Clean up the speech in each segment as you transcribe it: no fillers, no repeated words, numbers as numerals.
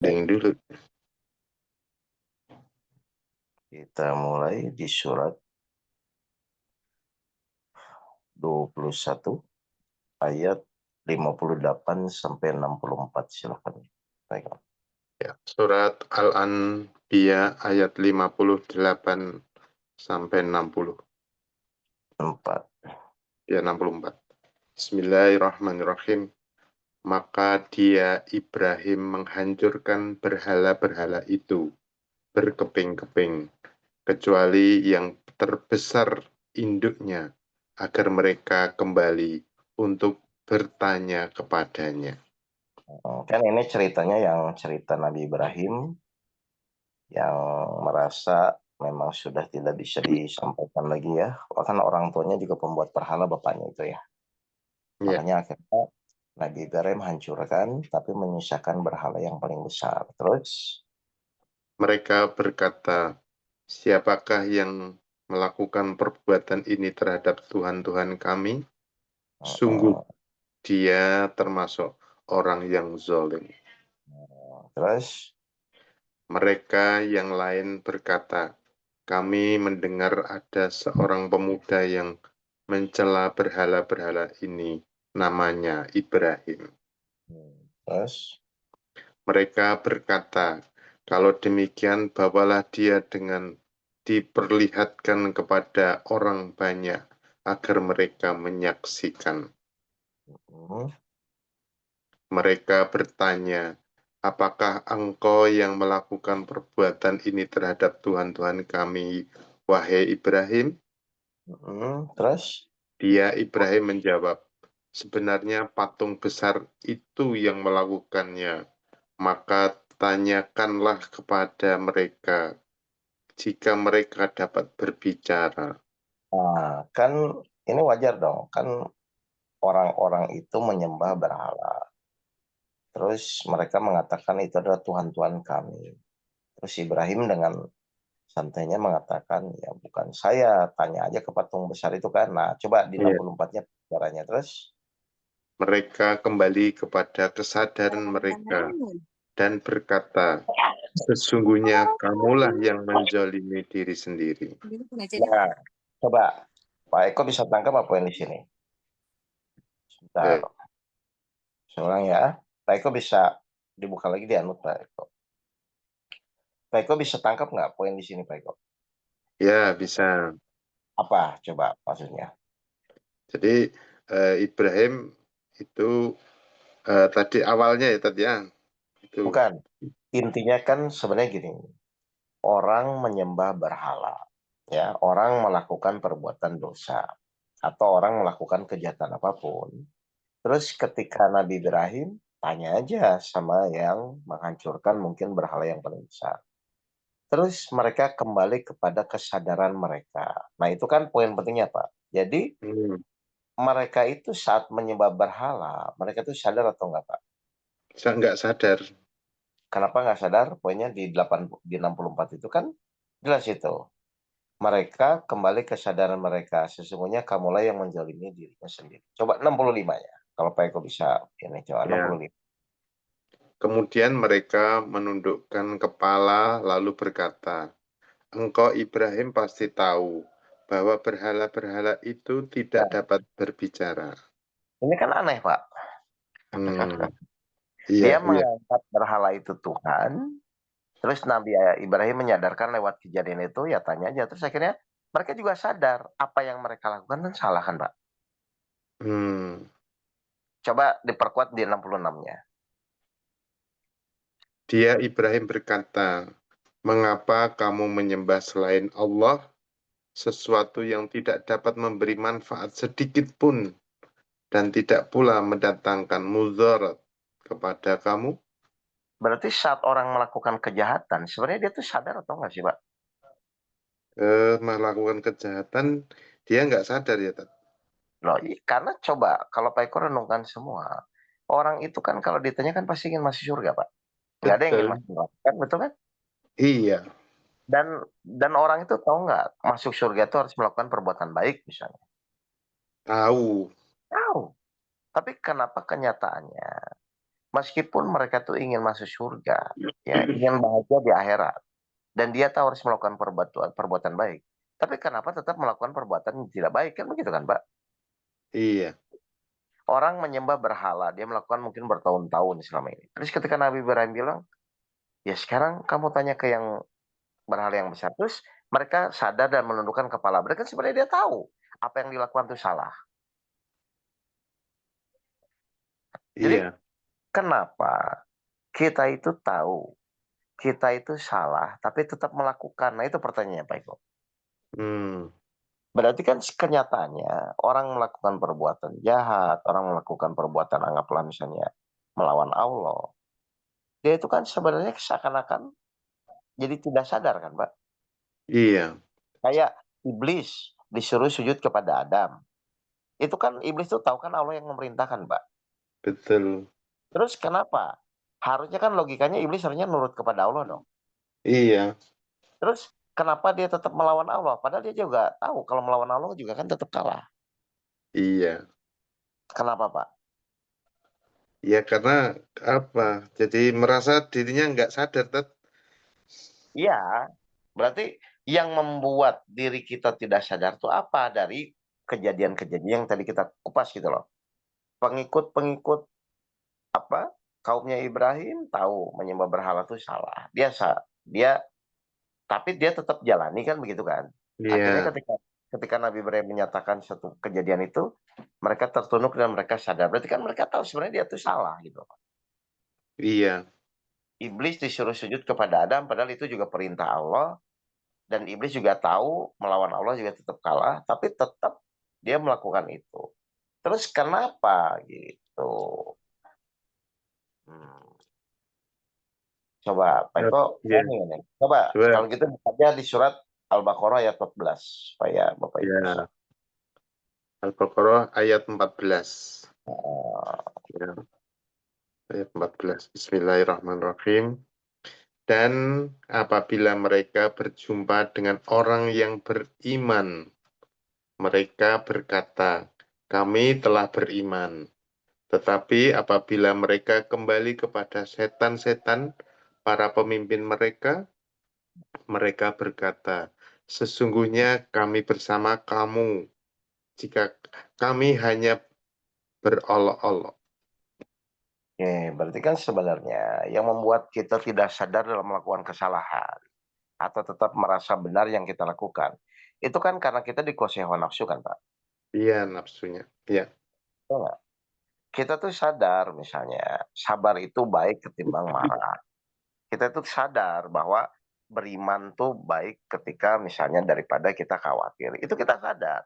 Yang dulu. Kita mulai di surat 21 ayat 58 sampai 64. Silakan. Baik. Ya, surat Al-Anbiya ayat 58 sampai 60. 4. Ya, 64. Bismillahirrahmanirrahim. Maka dia Ibrahim menghancurkan berhala-berhala itu berkeping-keping, kecuali yang terbesar induknya, agar mereka kembali untuk bertanya kepadanya. Kan ini ceritanya yang cerita Nabi Ibrahim yang merasa memang sudah tidak bisa disampaikan lagi ya. Bahkan orang tuanya juga pembuat berhala bapaknya itu ya. Ya, Makanya akhirnya Nabi Ibrahim hancurkan tapi menyisakan berhala yang paling besar. Terus mereka berkata, siapakah yang melakukan perbuatan ini terhadap Tuhan-Tuhan kami? Sungguh uh, dia termasuk orang yang zalim. terus Mereka yang lain berkata, kami mendengar ada seorang pemuda yang mencela berhala-berhala ini, namanya Ibrahim. terus Mereka berkata, kalau demikian bawalah dia dengan diperlihatkan kepada orang banyak agar mereka menyaksikan. hmm, Mereka bertanya, apakah engkau yang melakukan perbuatan ini terhadap Tuhan-Tuhan kami, wahai Ibrahim? terus Dia Ibrahim menjawab, sebenarnya patung besar itu yang melakukannya. Maka tanyakanlah kepada mereka jika mereka dapat berbicara. nah, kan ini wajar dong. Kan orang-orang itu menyembah berhala. Terus mereka mengatakan itu adalah Tuhan-Tuhan kami. Terus Ibrahim dengan santainya mengatakan, ya bukan saya, tanya aja ke patung besar itu kan. Nah, coba di Iya. 64-nya caranya. Terus, Mereka kembali kepada kesadaran mereka dan berkata, sesungguhnya kamulah yang menzalimi diri sendiri. nah, coba Pak Eko bisa tangkap apa yang di sini? Sebentar, Baik. seorang ya. Pak Eko bisa dibuka lagi di Anut, Pak Eko. Pak Eko bisa tangkap nggak poin di sini, Pak Eko? Ya, bisa. Apa coba maksudnya? Jadi Ibrahim itu tadi awalnya ya tadi ya itu. Bukan. Intinya kan sebenarnya gini, orang menyembah berhala, ya, orang melakukan perbuatan dosa, atau orang melakukan kejahatan apapun. Terus ketika Nabi Ibrahim tanya aja sama yang menghancurkan mungkin berhala yang paling besar. Terus mereka kembali kepada kesadaran mereka. Nah itu kan poin pentingnya Pak. Jadi Hmm, mereka itu saat menyembah berhala, mereka itu sadar atau enggak Pak? saya nggak sadar. Kenapa nggak sadar? Poinnya di 64 itu kan jelas itu. Mereka kembali kesadaran mereka. Sesungguhnya kamulah yang menzalimi dirinya sendiri. Coba 65 ya. Kalau Pak Eko bisa ini coba Ya. 65. Kemudian mereka menundukkan kepala lalu berkata, engkau Ibrahim pasti tahu bahwa berhala-berhala itu tidak Nah, dapat berbicara. ini kan aneh Pak. Hmm, iya, Dia iya. menganggap berhala itu Tuhan. Terus Nabi Ibrahim menyadarkan lewat kejadian itu, ya tanya aja. Terus akhirnya mereka juga sadar apa yang mereka lakukan kan salah kan Pak. Hmm. Coba diperkuat di 66-nya. Dia Ibrahim berkata, mengapa kamu menyembah selain Allah sesuatu yang tidak dapat memberi manfaat sedikit pun dan tidak pula mendatangkan mudarat kepada kamu? Berarti saat orang melakukan kejahatan, sebenarnya dia tuh sadar atau enggak sih Pak? Melakukan kejahatan, dia nggak sadar ya, Tat? Loh, karena coba kalau Pak Eko renungkan semua, orang itu kan kalau ditanya kan pasti ingin masuk surga, Pak. Nggak ada yang ingin Betul. masuk neraka, kan betul kan? Iya, Dan orang itu tahu nggak masuk surga itu harus melakukan perbuatan baik misalnya. tahu. Tahu. Tapi kenapa kenyataannya? Meskipun mereka tuh ingin masuk surga, ya, ingin bahagia di akhirat, dan dia tahu harus melakukan perbuatan baik. Tapi kenapa tetap melakukan perbuatan yang tidak baik, kan begitu kan, Pak? Iya. Orang menyembah berhala, dia melakukan mungkin bertahun-tahun selama ini. Terus ketika Nabi Ibrahim bilang, ya sekarang kamu tanya ke yang berhala yang besar. Terus mereka sadar dan menundukkan kepala. Mereka sebenarnya dia tahu apa yang dilakukan itu salah. Jadi Iya. kenapa kita itu tahu kita itu salah, tapi tetap melakukan? Nah itu pertanyaannya Pak Eko. Hmm. Berarti kan kenyataannya orang melakukan perbuatan jahat, orang melakukan perbuatan anggaplah misalnya melawan Allah. Dia itu kan sebenarnya seakan-akan jadi tidak sadar kan Pak. Iya. Kayak iblis disuruh sujud kepada Adam. Itu kan iblis tuh tahu kan Allah yang memerintahkan Pak. Betul. Terus kenapa? Harusnya kan logikanya iblis harusnya nurut kepada Allah dong. Iya. Terus kenapa dia tetap melawan Allah? Padahal dia juga tahu kalau melawan Allah juga kan tetap kalah. Iya. Kenapa Pak? Ya karena apa? Jadi merasa dirinya nggak sadar, Tet. Iya, berarti yang membuat diri kita tidak sadar itu apa dari kejadian-kejadian yang tadi kita kupas gitu loh. Pengikut-pengikut apa kaumnya Ibrahim tahu menyembah berhala itu salah. Dia tapi dia tetap jalani kan begitu kan. Akhirnya Iya. ketika Nabi Ibrahim menyatakan satu kejadian itu, mereka tertunduk dan mereka sadar. Berarti kan mereka tahu sebenarnya dia itu salah gitu. Iya. Iblis disuruh sujud kepada Adam padahal itu juga perintah Allah dan iblis juga tahu melawan Allah juga tetap kalah, tapi tetap dia melakukan itu. Terus kenapa gitu? Hmm. Coba Pak Eko, Iya. coba Coba. kalau gitu baca di surat Al-Baqarah ayat 14 supaya Bapak Ibu bisa. Ya. Al-Baqarah ayat 14. Ya. Ayat 14. Bismillahirrahmanirrahim. Dan apabila mereka berjumpa dengan orang yang beriman, mereka berkata, kami telah beriman. Tetapi apabila mereka kembali kepada setan-setan, para pemimpin mereka, mereka berkata, sesungguhnya kami bersama kamu, jika kami hanya berolok-olok. Oke, berarti kan sebenarnya yang membuat kita tidak sadar dalam melakukan kesalahan atau tetap merasa benar yang kita lakukan, itu kan karena kita dikuasai hawa nafsu kan, Pak? Iya, nafsunya. Iya. Betul nggak? Kita tuh sadar misalnya, sabar itu baik ketimbang marah. Kita tuh sadar bahwa beriman tuh baik ketika misalnya daripada kita khawatir. Itu kita sadar.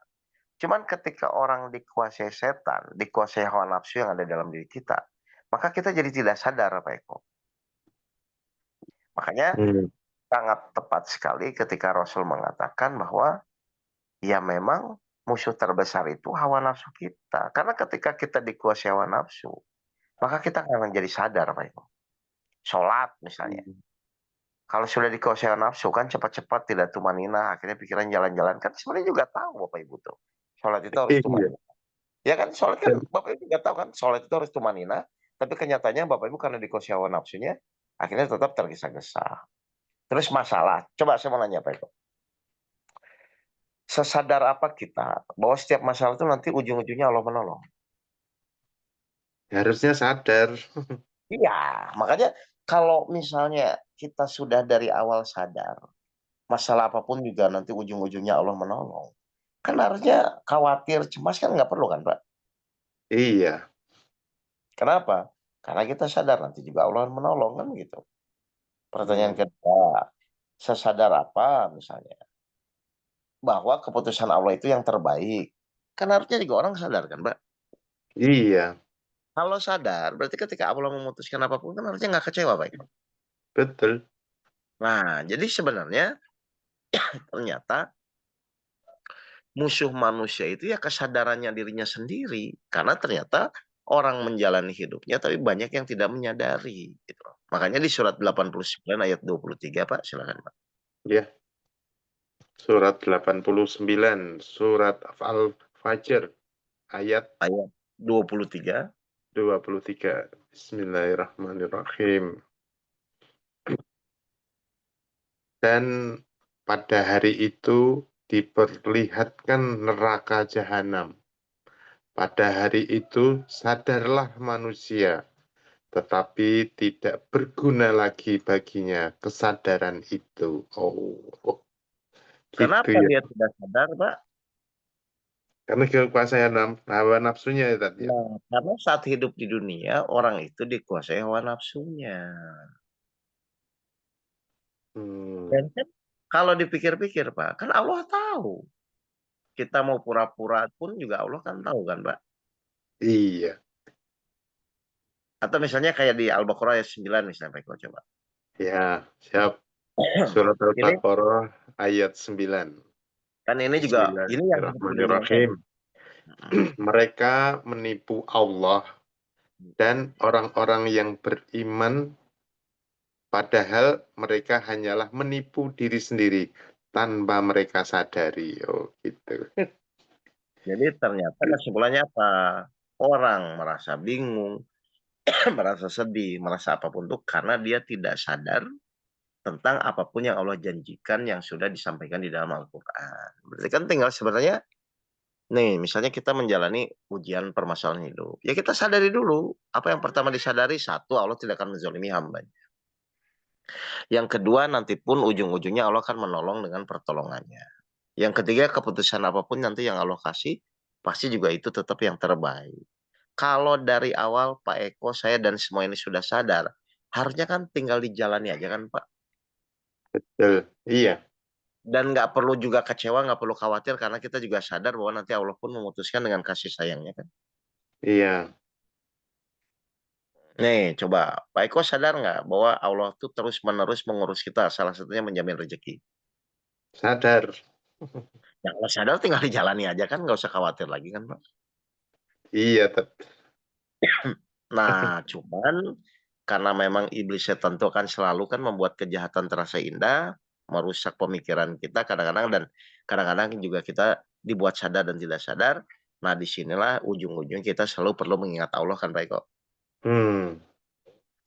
Cuman ketika orang dikuasai setan, dikuasai hawa nafsu yang ada dalam diri kita, maka kita jadi tidak sadar, Pak Eko. Makanya Hmm. sangat tepat sekali ketika Rasul mengatakan bahwa ya memang musuh terbesar itu hawa nafsu kita. Karena ketika kita dikuasai hawa nafsu, maka kita akan jadi sadar, Pak Eko. Sholat misalnya. Kalau sudah dikuasai hawa nafsu kan cepat-cepat tidak tumanina, akhirnya pikiran jalan-jalan. Kan sebenarnya juga tahu Bapak Ibu tuh. Sholat itu harus Iya. tumanina. Ya kan, sholat kan Bapak Ibu juga tahu kan, sholat itu harus tumanina. Tapi kenyataannya Bapak Ibu karena dikuasai hawa nafsunya, akhirnya tetap tergesa-gesa. Terus masalah, coba saya mau nanya Pak Eko. Sesadar apa kita bahwa setiap masalah itu nanti ujung-ujungnya Allah menolong? Harusnya sadar. Iya, makanya kalau misalnya kita sudah dari awal sadar, masalah apapun juga nanti ujung-ujungnya Allah menolong. Kan harusnya khawatir, cemas kan nggak perlu kan, Pak? Iya. Kenapa? Karena kita sadar nanti juga Allah menolong kan gitu. Pertanyaan Hmm. kedua, sesadar apa misalnya bahwa keputusan Allah itu yang terbaik. Kan harusnya juga orang sadar kan, Pak? Iya. Kalau sadar, berarti ketika Allah memutuskan apapun kan harusnya nggak kecewa, Pak. Betul. Nah, jadi sebenarnya ternyata musuh manusia itu ya kesadarannya dirinya sendiri. Karena ternyata orang menjalani hidupnya tapi banyak yang tidak menyadari gitu. Makanya di surat 89 ayat 23 Pak, silakan Pak. Ya. Surat 89. Surat Al-Fajr. Ayat Ayat 23. 23. Bismillahirrahmanirrahim. Dan pada hari itu diperlihatkan neraka jahanam. Pada hari itu sadarlah manusia, tetapi tidak berguna lagi baginya kesadaran itu. Oh, gitu Kenapa ya. dia tidak sadar, Pak? Karena kekuasaan hawa nafsunya ya tadi ya. Nah, karena saat hidup di dunia, orang itu dikuasai hawa nafsunya. Dan Hmm, kan kalau dipikir-pikir, Pak, kan Allah tahu. Kita mau pura-pura pun juga Allah kan tahu kan, Pak. iya, Atau misalnya kayak di Al-Baqarah ayat 9 misalnya, Pak Eko, coba. ya, siap. Surat Ini Al-Baqarah ayat 9. kan ini juga ini yang hidup di dunia kan. Bismillahirrahmanirrahim. Mereka menipu Allah dan orang-orang yang beriman, padahal mereka hanyalah menipu diri sendiri tanpa mereka sadari. Oh, gitu. Jadi ternyata kesimpulannya apa? Orang merasa bingung, merasa sedih, merasa apapun itu karena dia tidak sadar tentang apapun yang Allah janjikan yang sudah disampaikan di dalam Al-Quran. Berarti kan tinggal sebenarnya, nih misalnya kita menjalani ujian permasalahan hidup. Ya kita sadari dulu, apa yang pertama disadari, satu, Allah tidak akan menzalimi hamba. Yang kedua, nanti pun ujung-ujungnya Allah akan menolong dengan pertolongannya. Yang ketiga, keputusan apapun nanti yang Allah kasih, pasti juga itu tetap yang terbaik. Kalau dari awal Pak Eko, saya dan semua ini sudah sadar, harusnya kan tinggal dijalani aja kan Pak. Betul. Iya, Dan nggak perlu juga kecewa, nggak perlu khawatir karena kita juga sadar bahwa nanti Allah pun memutuskan dengan kasih sayangnya kan. iya. Nih, coba Pak Eko sadar nggak bahwa Allah tuh terus-menerus mengurus kita, salah satunya menjamin rezeki. Sadar. Yang nggak sadar tinggal dijalani aja kan, nggak usah khawatir lagi kan Pak. Iya, Nah, cuman karena memang iblis setan itu kan selalu kan membuat kejahatan terasa indah, merusak pemikiran kita kadang-kadang dan kadang-kadang juga kita dibuat sadar dan tidak sadar. Nah, disinilah ujung-ujung kita selalu perlu mengingat Allah kan Pak Eko. Hmm,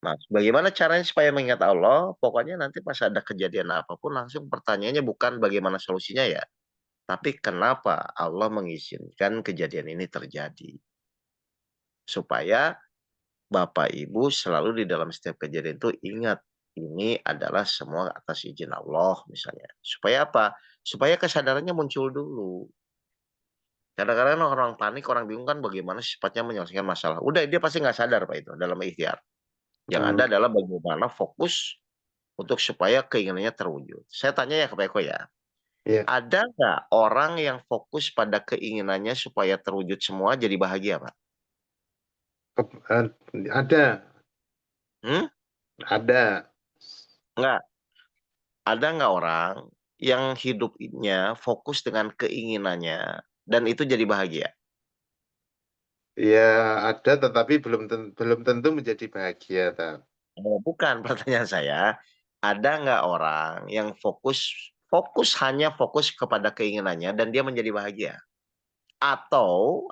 Nah, bagaimana caranya supaya mengingat Allah? Pokoknya nanti pas ada kejadian apapun langsung pertanyaannya bukan bagaimana solusinya ya, tapi kenapa Allah mengizinkan kejadian ini terjadi. Supaya Bapak Ibu selalu di dalam setiap kejadian itu ingat ini adalah semua atas izin Allah misalnya. Supaya apa? Supaya kesadarannya muncul dulu. Kadang-kadang orang panik, orang bingung kan bagaimana sifatnya menyelesaikan masalah. Udah dia pasti nggak sadar Pak itu dalam ikhtiar. Yang hmm, ada adalah bagaimana fokus untuk supaya keinginannya terwujud. Saya tanya ya ke Pak Eko ya. iya. Ada nggak orang yang fokus pada keinginannya supaya terwujud semua jadi bahagia Pak? Ada, Hmm? ada. Nggak. Ada nggak orang yang hidupnya fokus dengan keinginannya dan itu jadi bahagia? Ya, ada, tetapi belum tentu menjadi bahagia. Oh, bukan pertanyaan saya. Ada nggak orang yang fokus fokus hanya fokus kepada keinginannya dan dia menjadi bahagia? Atau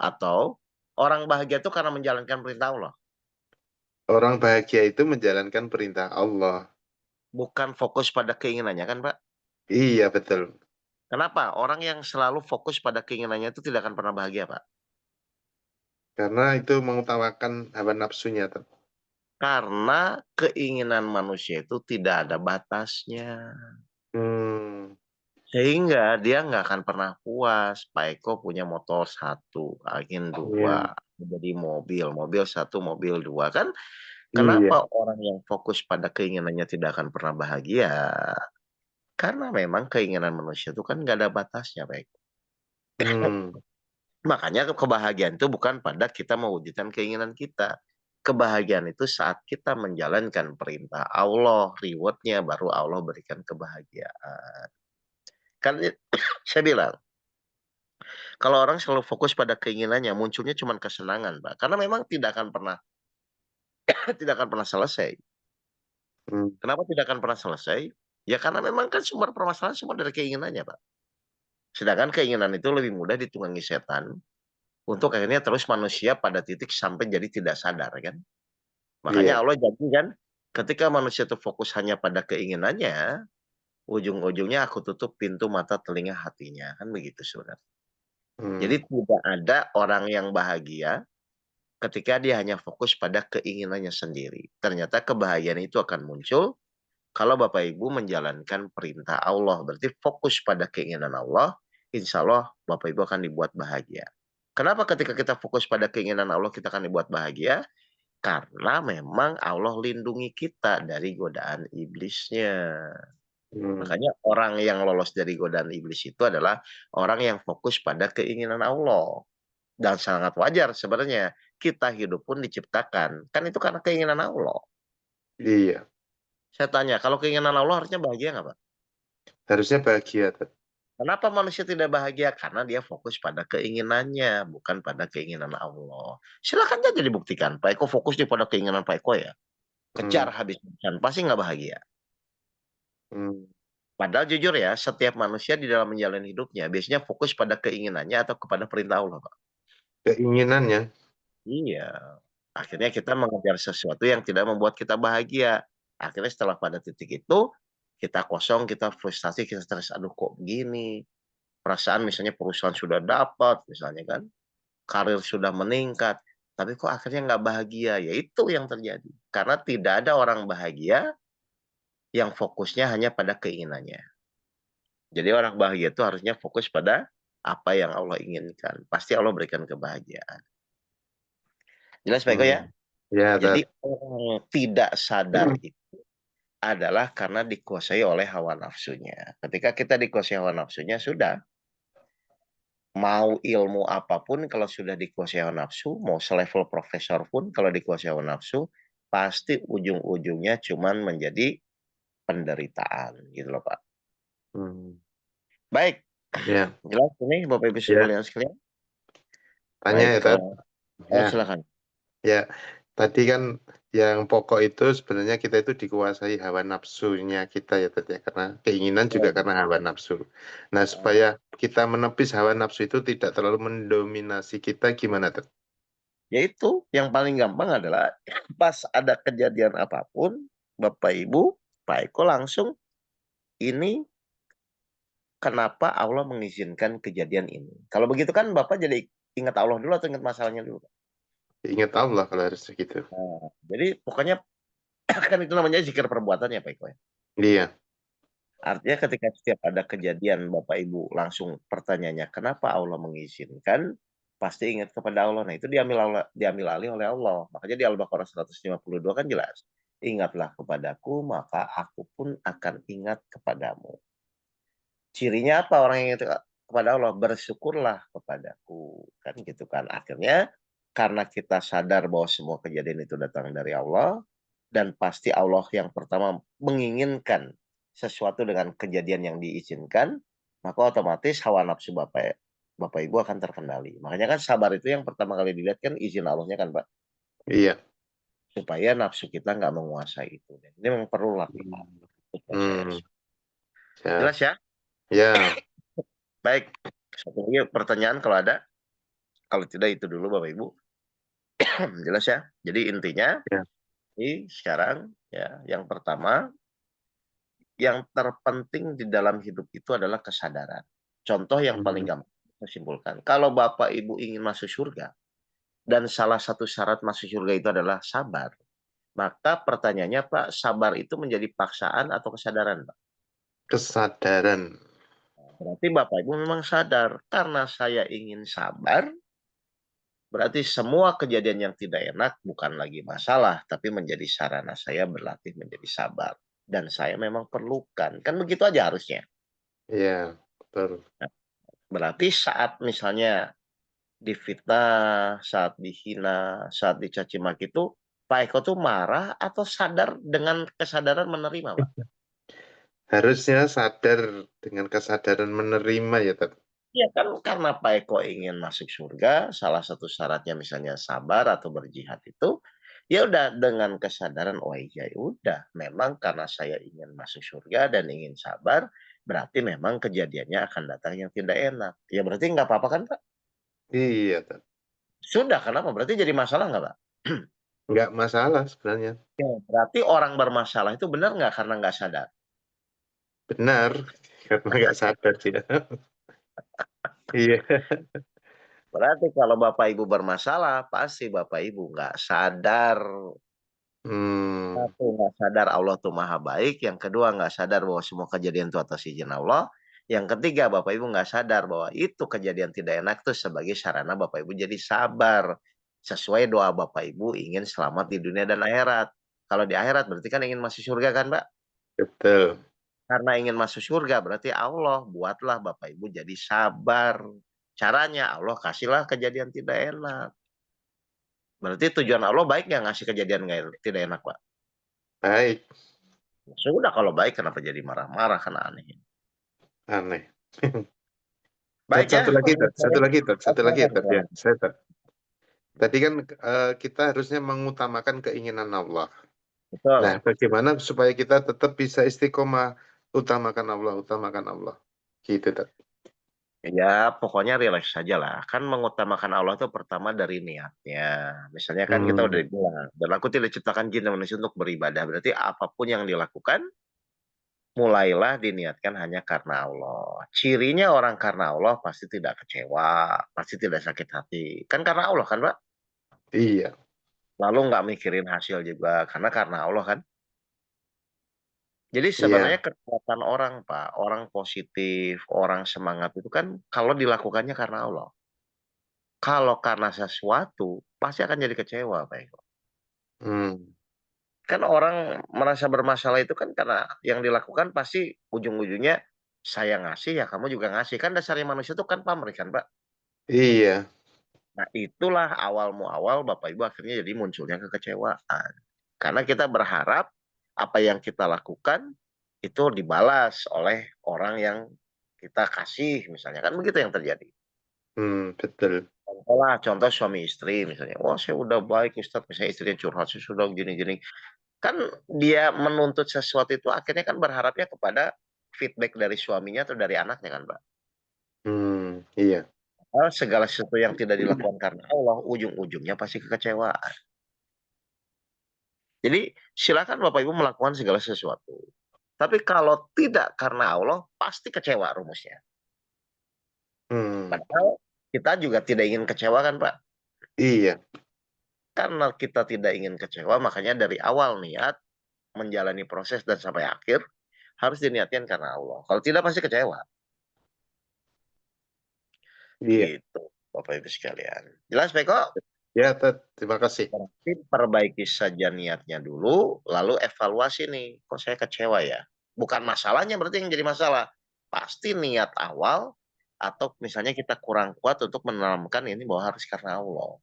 orang bahagia itu karena menjalankan perintah Allah, Orang bahagia itu menjalankan perintah Allah. bukan fokus pada keinginannya kan, Pak? Iya, betul. Kenapa? Orang yang selalu fokus pada keinginannya itu tidak akan pernah bahagia, Pak. Karena itu mengutamakan hawa nafsunya. Karena keinginan manusia itu tidak ada batasnya. Hmm, Sehingga dia nggak akan pernah puas. Pak Eko punya motor satu, angin dua, iya, jadi mobil, mobil satu, mobil dua. Kan kenapa iya. orang yang fokus pada keinginannya tidak akan pernah bahagia? Karena memang keinginan manusia itu kan nggak ada batasnya, Pak Eko. Hmm, Makanya kebahagiaan itu bukan pada kita mewujudkan keinginan kita. Kebahagiaan itu saat kita menjalankan perintah Allah, rewardnya baru Allah berikan kebahagiaan. Kan saya bilang, kalau orang selalu fokus pada keinginannya, munculnya cuma kesenangan, Pak. Karena memang tidak akan pernah tidak akan pernah selesai. hmm, Kenapa tidak akan pernah selesai? Ya karena memang kan sumber permasalahan semua dari keinginannya, Pak. Sedangkan keinginan itu lebih mudah ditunggangi setan untuk akhirnya terus manusia pada titik sampai jadi tidak sadar kan. Makanya Iya. Allah janji kan, ketika manusia itu fokus hanya pada keinginannya, ujung-ujungnya aku tutup pintu mata, telinga, hatinya. Kan begitu sebenarnya. Jadi Hmm. tidak ada orang yang bahagia ketika dia hanya fokus pada keinginannya sendiri. Ternyata kebahagiaan itu akan muncul kalau Bapak Ibu menjalankan perintah Allah. Berarti fokus pada keinginan Allah, insya Allah Bapak Ibu akan dibuat bahagia. Kenapa ketika kita fokus pada keinginan Allah kita akan dibuat bahagia? Karena memang Allah lindungi kita dari godaan iblisnya. Hmm. Makanya orang yang lolos dari godaan iblis itu adalah orang yang fokus pada keinginan Allah. Dan sangat wajar sebenarnya kita hidup pun diciptakan. Kan itu karena keinginan Allah. Iya. Saya tanya, kalau keinginan Allah harusnya bahagia nggak, Pak? Harusnya bahagia, Tat. Kenapa manusia tidak bahagia? Karena dia fokus pada keinginannya, bukan pada keinginan Allah. Silakan aja dibuktikan. Pak Eko fokus di pada keinginan Pak Eko ya. Kejar Hmm. habis-habisan. Pasti nggak bahagia. Hmm. Padahal jujur ya, setiap manusia di dalam menjalani hidupnya biasanya fokus pada keinginannya atau kepada perintah Allah, Pak. Keinginannya. Iya. Akhirnya kita mengejar sesuatu yang tidak membuat kita bahagia. Akhirnya setelah pada titik itu, kita kosong, kita frustasi, kita stres. Aduh kok begini? Perasaan misalnya perusahaan sudah dapat, misalnya kan. Karir sudah meningkat. Tapi kok akhirnya nggak bahagia? Ya itu yang terjadi. Karena tidak ada orang bahagia yang fokusnya hanya pada keinginannya. Jadi orang bahagia itu harusnya fokus pada apa yang Allah inginkan. Pasti Allah berikan kebahagiaan. Jelas Pak Eko ya? Hmm. Ya, Jadi Tat. orang tidak sadar itu adalah karena dikuasai oleh hawa nafsunya. Ketika kita dikuasai hawa nafsunya, sudah. Mau ilmu apapun kalau sudah dikuasai hawa nafsu, mau selevel profesor pun kalau dikuasai hawa nafsu, pasti ujung-ujungnya cuman menjadi penderitaan gitu loh Pak. Hmm. Baik, Ya. jelas ini Bapak Ibu Ya. sekalian sekalian. Tanya Baik, ya, Tat. Ya. silakan. Ya. Tadi kan yang pokok itu sebenarnya kita itu dikuasai hawa nafsunya kita ya, Tat, ya. Karena keinginan juga karena hawa nafsu. Nah, supaya kita menepis hawa nafsu itu tidak terlalu mendominasi kita, gimana, Tat? Yaitu yang paling gampang adalah pas ada kejadian apapun, Bapak Ibu, Pak Eko langsung ini kenapa Allah mengizinkan kejadian ini. Kalau begitu kan Bapak jadi ingat Allah dulu atau ingat masalahnya dulu? Ingat Allah kalau harus gitu. Nah, jadi pokoknya kan itu namanya zikir perbuatan ya Pak Eko ya. Iya. Artinya ketika setiap ada kejadian Bapak Ibu langsung pertanyaannya kenapa Allah mengizinkan, pasti ingat kepada Allah. Nah itu diambil alih oleh Allah. Makanya di Al-Baqarah 152 kan jelas. Ingatlah kepadaku, maka aku pun akan ingat kepadamu. Cirinya apa orang yang ingat kepada Allah? Bersyukurlah kepadaku. Kan gitu kan. Akhirnya karena kita sadar bahwa semua kejadian itu datang dari Allah, dan pasti Allah yang pertama menginginkan sesuatu dengan kejadian yang diizinkan, maka otomatis hawa nafsu Bapak Ibu akan terkendali. Makanya kan sabar itu yang pertama kali dilihat kan izin Allahnya kan Pak. Iya. Supaya nafsu kita nggak menguasai itu. Dan ini memang perlu latihan. Itu proses. Hmm. Ya. Jelas ya? Ya. Baik. Satu lagi pertanyaan kalau ada. Kalau tidak itu dulu Bapak Ibu. Jelas ya? Jadi intinya Ya. ini sekarang ya yang pertama yang terpenting di dalam hidup itu adalah kesadaran. Contoh yang paling Hmm. gampang saya simpulkan. Kalau Bapak Ibu ingin masuk surga dan salah satu syarat masuk surga itu adalah sabar, maka pertanyaannya Pak, sabar itu menjadi paksaan atau kesadaran, Pak? Kesadaran. Berarti Bapak Ibu memang sadar karena saya ingin sabar, berarti semua kejadian yang tidak enak bukan lagi masalah, tapi menjadi sarana saya berlatih menjadi sabar. Dan saya memang perlukan. Kan begitu aja harusnya. Iya, betul. Nah, berarti saat misalnya difitnah, saat dihina, saat dicaci maki itu, Pak Eko tuh marah atau sadar dengan kesadaran menerima, Pak? Harusnya sadar dengan kesadaran menerima ya, Tat. Iya kan karena Pak Eko ingin masuk surga, salah satu syaratnya misalnya sabar atau berjihad itu, ya udah dengan kesadaran, oh iya ya udah, memang karena saya ingin masuk surga dan ingin sabar, berarti memang kejadiannya akan datang yang tidak enak. Ya berarti nggak apa-apa kan Pak? Iya, Tat. Sudah, kenapa? Berarti jadi masalah nggak, Pak? Nggak masalah sebenarnya. Ya, berarti orang bermasalah itu benar nggak karena nggak sadar? Benar, karena nggak sadar dia. Iya. Berarti kalau Bapak Ibu bermasalah, pasti Bapak Ibu nggak sadar. Hmm, Satu, nggak sadar Allah tuh maha baik. Yang kedua, nggak sadar bahwa semua kejadian itu atas izin Allah. Yang ketiga, Bapak Ibu nggak sadar bahwa itu kejadian tidak enak tuh sebagai sarana Bapak Ibu jadi sabar. Sesuai doa Bapak Ibu ingin selamat di dunia dan akhirat. Kalau di akhirat berarti kan ingin masuk surga kan, Mbak? betul. Karena ingin masuk surga berarti Allah buatlah Bapak Ibu jadi sabar. Caranya Allah kasihlah kejadian tidak enak. Berarti tujuan Allah baik nggak ngasih kejadian tidak enak, Pak? Baik, Sudah kalau baik kenapa jadi marah-marah, kan aneh. aneh. Baik ya, Satu lagi, Bapak Ibu satu sekalian. lagi, satu lagi, Silakan, ya. silakan. Tadi kan kita harusnya mengutamakan keinginan Allah. Nah, Betul. bagaimana supaya kita tetap bisa istiqomah, utamakan Allah, utamakan Allah. Gitu, Tat. Ya, pokoknya rileks saja lah. Kan mengutamakan Allah itu pertama dari niatnya. Misalnya kan kita udah Hmm, bilang, dan aku tidak ciptakan jin dan manusia untuk beribadah. Berarti apapun yang dilakukan, mulailah diniatkan hanya karena Allah. Cirinya orang karena Allah pasti tidak kecewa, pasti tidak sakit hati. Kan karena Allah kan, Pak? iya, Lalu nggak mikirin hasil juga, karena Allah kan. Jadi sebenarnya iya, kekuatan orang, Pak, orang positif, orang semangat itu kan kalau dilakukannya karena Allah. Kalau karena sesuatu, pasti akan jadi kecewa, Pak Eko. hmm, Kan orang merasa bermasalah itu kan karena yang dilakukan pasti ujung-ujungnya saya ngasih ya kamu juga ngasih. Kan dasarnya manusia itu kan pamrih kan, Pak. iya, Nah, itulah awal muawal Bapak Ibu akhirnya jadi munculnya kekecewaan. Karena kita berharap apa yang kita lakukan itu dibalas oleh orang yang kita kasih, misalnya kan begitu yang terjadi. betul. Contoh lah, contoh suami istri misalnya. Wah, saya udah baik Ustadz, misalnya istrinya curhat, saya sudah gini-gini. Kan dia menuntut sesuatu itu akhirnya kan berharapnya kepada feedback dari suaminya atau dari anaknya kan, Pak. Iya, Segala sesuatu yang tidak dilakukan karena Allah, ujung-ujungnya pasti kekecewaan. Jadi silakan Bapak Ibu melakukan segala sesuatu. Tapi kalau tidak karena Allah, pasti kecewa rumusnya. hmm, Padahal kita juga tidak ingin kecewa kan, Pak. iya, Karena kita tidak ingin kecewa, makanya dari awal niat menjalani proses dan sampai akhir harus diniatkan karena Allah. Kalau tidak pasti kecewa. iya. Gitu, Bapak Ibu sekalian. Jelas, Beko? Ya, Tat, terima kasih. Berarti perbaiki saja niatnya dulu, lalu evaluasi nih. Kok saya kecewa ya? Bukan masalahnya berarti yang jadi masalah. Pasti niat awal atau misalnya kita kurang kuat untuk menanamkan ini bahwa harus karena Allah.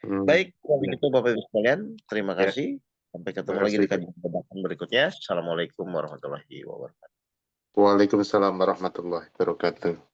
Baik, kalau Ya, begitu Bapak Ibu sekalian, terima ya, kasih. Sampai ketemu terima lagi kasih. di kajian perdebatan berikutnya. Assalamualaikum warahmatullahi wabarakatuh. Waalaikumsalam warahmatullahi wabarakatuh.